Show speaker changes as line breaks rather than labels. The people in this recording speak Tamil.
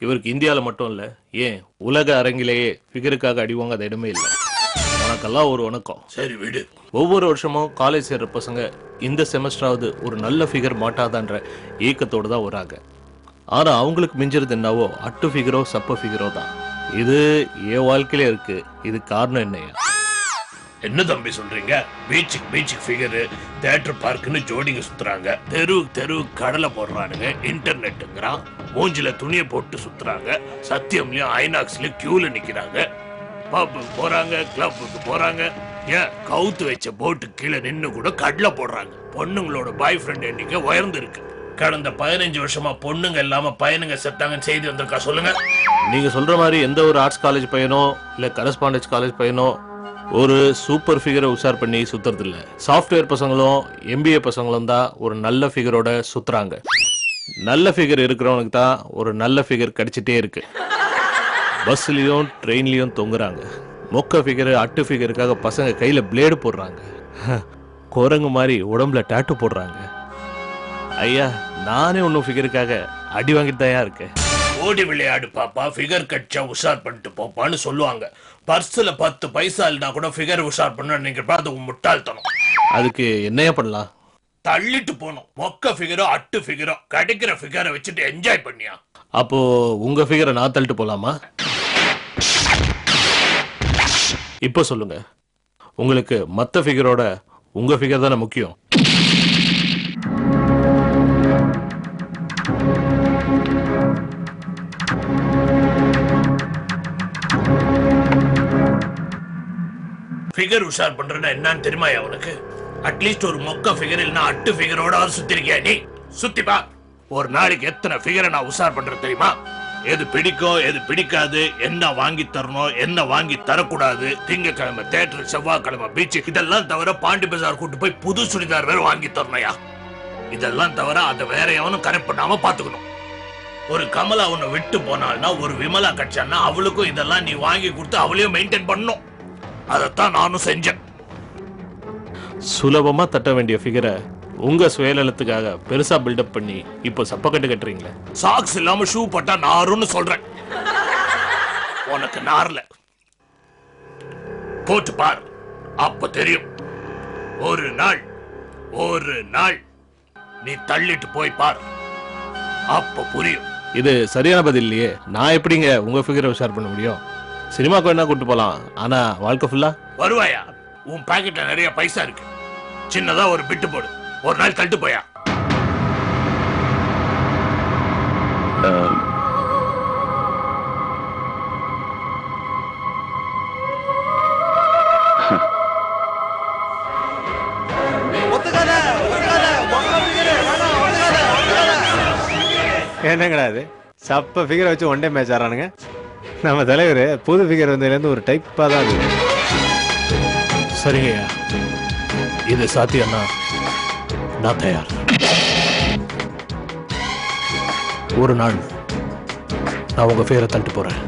இவருக்கு இந்தியாவில் மட்டும் இல்லை, ஏன் உலக அரங்கிலேயே ஃபிகருக்காக அடிவாங்க அது இடமே இல்லை. உனக்கெல்லாம் ஒரு வணக்கம்.
சரி விடு.
ஒவ்வொரு வருஷமும் காலேஜ் சேர்ற பசங்க இந்த செமஸ்டராவது ஒரு நல்ல ஃபிகர் மாட்டாதான்ற ஏக்கத்தோடு தான் வராங்க. ஆனால் அவங்களுக்கு மிஞ்சிறது என்னவோ அட்டு ஃபிகரோ சப்ப ஃபிகரோ தான். இது என் வாழ்க்கையிலே இருக்கு. இது காரணம் என்னையா?
என்ன தம்பி சொல்றீங்க? பீச்சுக்கு ஃபிகரு, தியேட்டர் பார்க்குன்னு ஜோடிங்க சுத்துறாங்க, தெரு கடலை போடுறானுங்க, இன்டர்நெட்டுங்கிறான், மூஞ்சில துணியை போட்டு சுத்துறாங்க, சத்தியம்லயும் ஐநாக்ஸ்லயும் கியூல நிக்கிறாங்க, பப்புக்கு போறாங்க, கிளப்புக்கு போறாங்க, ஏன் கவுத்து வச்ச போட்டு கீழே நின்று கூட கடலை போடுறாங்க. பொண்ணுங்களோட பாய் ஃப்ரெண்ட் எண்ணிக்கை உயர்ந்து இருக்கு. கடந்த 15 வருஷமா பொண்ணுங்க இல்லாம பையனுங்க செத்தாங்கன்னு செய்தி வந்திருக்கா சொல்லுங்க.
நீங்க சொல்ற மாதிரி எந்த ஒரு ஆர்ட்ஸ் காலேஜ் பையனோ இல்ல கரஸ்பாண்டன்ஸ் காலேஜ் பையனோ ஒரு சூப்பர் ஃபிகரை உஷார் பண்ணி சுத்துறது இல்ல. சாஃப்ட்வேர் பசங்களும் எம்பிஏ பசங்களும் தான் ஒரு நல்ல ஃபிகரோட சுத்துறாங்க. நல்ல ஃபிகர் இருக்கிறவனுக்கு தான் ஒரு நல்ல ஃபிகர் கிடைச்சிட்டே இருக்கு. பஸ்லயும் ட்ரெயின்லயும் தொங்குறாங்க. மொக்க ஃபிகர் அட்டு ஃபிகருக்காக பசங்க கையில பிளேடு போடுறாங்க, குரங்கு மாதிரி உடம்புல டாட்டு போடுறாங்க. ஐயா, நானே ஒன்னும் ஃபிகருக்காக அடி வாங்கிட்டு தான் இருக்கேன்.
ஓடி விளையாடு பாப்பா, ஃபிகர் கட்சா உஷார் பண்ணிட்டு போப்பான்னு சொல்லுவாங்க. பர்ஸ்ல 10 பைசா இல்லைனா கூட ஃபிகர் உஷார் பண்ண நீங்க அது முட்டாள்தனம்.
அதுக்கு என்னையா பண்ணலாம்?
தள்ளிட்டு போனோம். மொக்க ஃபிகரோ அட்டு ஃபிகரோ கிடைக்கிற ஃபிகரை வச்சுட்டு என்ஜாய் பண்ணியா?
அப்போ உங்க ஃபிகரை நான் தள்ளிட்டு போலாமா? இப்போ சொல்லுங்க, உங்களுக்கு மத்த ஃபிகரோட உங்க ஃபிகர் தானே முக்கியம்?
ஃபிகர் உஷார் பண்றேன்னா என்னன்னு தெரியுமா அவனுக்கு? அட்லீஸ்ட் ஒரு மொக்க ஃபிகர் இல்லைன்னா அட்டு ஃபிகரோட சுத்திருக்கியா நீ? சுத்திப்பா. ஒரு நாளைக்கு எத்தனை ஃபிகரை நான் உஷார் பண்றது தெரியுமா? எது பிடிக்கும் எது பிடிக்காது, என்ன வாங்கி தரணும் என்ன வாங்கி தரக்கூடாது, திங்கக்கிழமை தியேட்டர், செவ்வாய்க்கிழமை பீச், இதெல்லாம் தவிர பாண்டி பஜார் கூட்டு போய் புது சுடிதார் வேற வாங்கி தரணையா? இதெல்லாம் தவிர அதை வேற எவனும் கரெக்ட் பண்ணாம பாத்துக்கணும். ஒரு கமலா உன்னை விட்டு போனால்னா ஒரு விமலா கட்சான்னா அவளுக்கும் இதெல்லாம் நீ வாங்கி கொடுத்து அவளையும் மெயின்டைன் பண்ணணும். அதைத்தான் நானும் செஞ்சேன்.
சுலபமா தட்ட வேண்டிய ஃபிகரை உங்க சுயநலத்துக்காக பெருசா பில்டப் பண்ணி இப்போ சப்பக்கட்டு கட்டுறீங்களே.
சாக்ஸ் இல்லாம ஷூ போட்டா நாருன்னு சொல்றேன். உனக்கு நார்ல போட்டு பார், அப்ப தெரியும். ஒரு நாள் நீ தள்ளிட்டு போய் பார், அப்ப புரியும்.
இது சரியான பதில் இல்லையே. நான் எப்படிங்க உங்க ஃபிகரை உஷார் பண்ண முடியும்? சினிமாக்கு வேணா கூட்டு போலாம், ஆனா வாழ்க்கை ஃபுல்லா
வருவாயா? உன் பாக்கெட்ல நிறைய பைசா இருக்கு, சின்னதா ஒரு பிட்டு போடு, ஒரு நாள் தள்ளிட்டு போயா.
என்னங்கடா அது சப்ப ஃபிகரை வச்சு ஒன் டே மேட்ச் ஆடுறானுங்க. நம்ம தலைவர் புது ஃபிகர் வந்ததுலேருந்து ஒரு டைப்பாக தான் இருக்கு.
சரிங்கய்யா, இது சாத்தியம்னா நான் தயார். ஒரு நாள் நான் உங்க பேரை தள்ளிட்டு போறேன்.